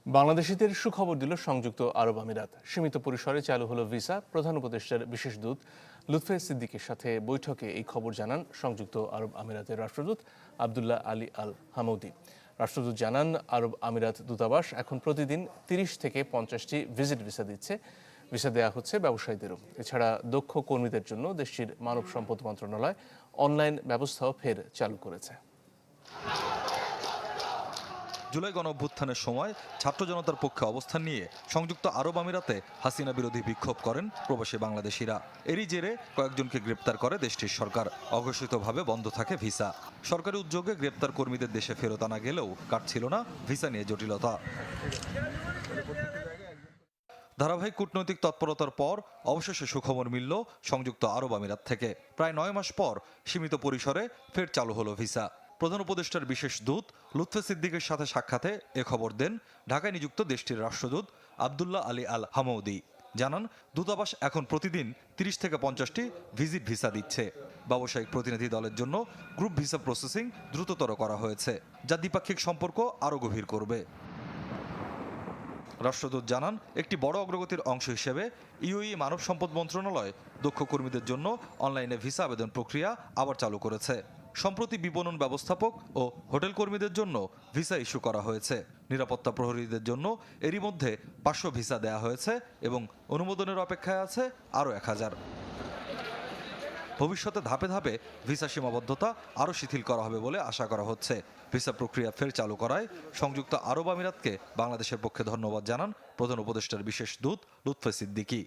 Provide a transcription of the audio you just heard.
বাংলাদেশিদের সুখবর দিল সংযুক্ত আরব আমিরাত। সীমিত পরিসরে চালু হলো ভিসা। প্রধান উপদেষ্টার বিশেষ দূত লুৎফে সিদ্দিকের সাথে বৈঠকে এই খবর জানান সংযুক্ত আরব আমিরাতের রাষ্ট্রদূত আবদুল্লাহ আলী আল হামৌদি। রাষ্ট্রদূত জানান, আরব আমিরাত দূতাবাস এখন প্রতিদিন ৩০ থেকে ৫০টি ভিজিট ভিসা দিচ্ছে। ভিসা দেওয়া হচ্ছে ব্যবসায়ীদেরও। এছাড়া দক্ষ কর্মীদের জন্য দেশটির মানব সম্পদ মন্ত্রণালয় অনলাইন ব্যবস্থাও ফের চালু করেছে। জুলাই গণঅভ্যুত্থানের সময় ছাত্র জনতার পক্ষে অবস্থান নিয়ে সংযুক্ত আরব আমিরাতে হাসিনা বিরোধী বিক্ষোভ করেন প্রবাসী বাংলাদেশিরা। এরই জেরে কয়েকজনকে গ্রেপ্তার করে দেশটির সরকার। অঘোষিতভাবে বন্ধ থাকে ভিসা। সরকারি উদ্যোগে গ্রেপ্তার কর্মীদের দেশে ফেরত আনা গেলেও কাটছিল না ভিসা নিয়ে জটিলতা। ধারাবাহিক কূটনৈতিক তৎপরতার পর অবশেষে সুখবর মিলল সংযুক্ত আরব আমিরাত থেকে। প্রায় ৯ মাস পর সীমিত পরিসরে ফের চালু হলো ভিসা। প্রধান উপদেষ্টার বিশেষ দূত লুৎফে সিদ্দিকের সাথে সাক্ষাতে এ খবর দেন ঢাকায় নিযুক্ত দেশটির রাষ্ট্রদূত আবদুল্লাহ আলী আল হামৌদি। জানান, দূতাবাস এখন প্রতিদিন ৩০ থেকে ৫০টি ভিজিট ভিসা দিচ্ছে। ব্যবসায়িক প্রতিনিধি দলের জন্য গ্রুপ ভিসা প্রসেসিং দ্রুততর করা হয়েছে, যা দ্বিপাক্ষিক সম্পর্ক আরও গভীর করবে। রাষ্ট্রদূত জানান, একটি বড় অগ্রগতির অংশ হিসেবে ইউএই মানব সম্পদ মন্ত্রণালয় দক্ষ কর্মীদের জন্য অনলাইনে ভিসা আবেদন প্রক্রিয়া আবার চালু করেছে। সম্প্রতি বিপণন ব্যবস্থাপক ও হোটেল কর্মীদের জন্য ভিসা ইস্যু করা হয়েছে। নিরাপত্তা প্রহরীদের জন্য এরই মধ্যে ৫০০ ভিসা দেওয়া হয়েছে এবং অনুমোদনের অপেক্ষায় আছে আরও ১,০০০। ভবিষ্যতে ধাপে ধাপে ভিসা সীমাবদ্ধতা আরও শিথিল করা হবে বলে আশা করা হচ্ছে। ভিসা প্রক্রিয়া ফের চালু করায় সংযুক্ত আরব আমিরাতকে বাংলাদেশের পক্ষে ধন্যবাদ জানান প্রধান উপদেষ্টার বিশেষ দূত লুৎফে সিদ্দিকী।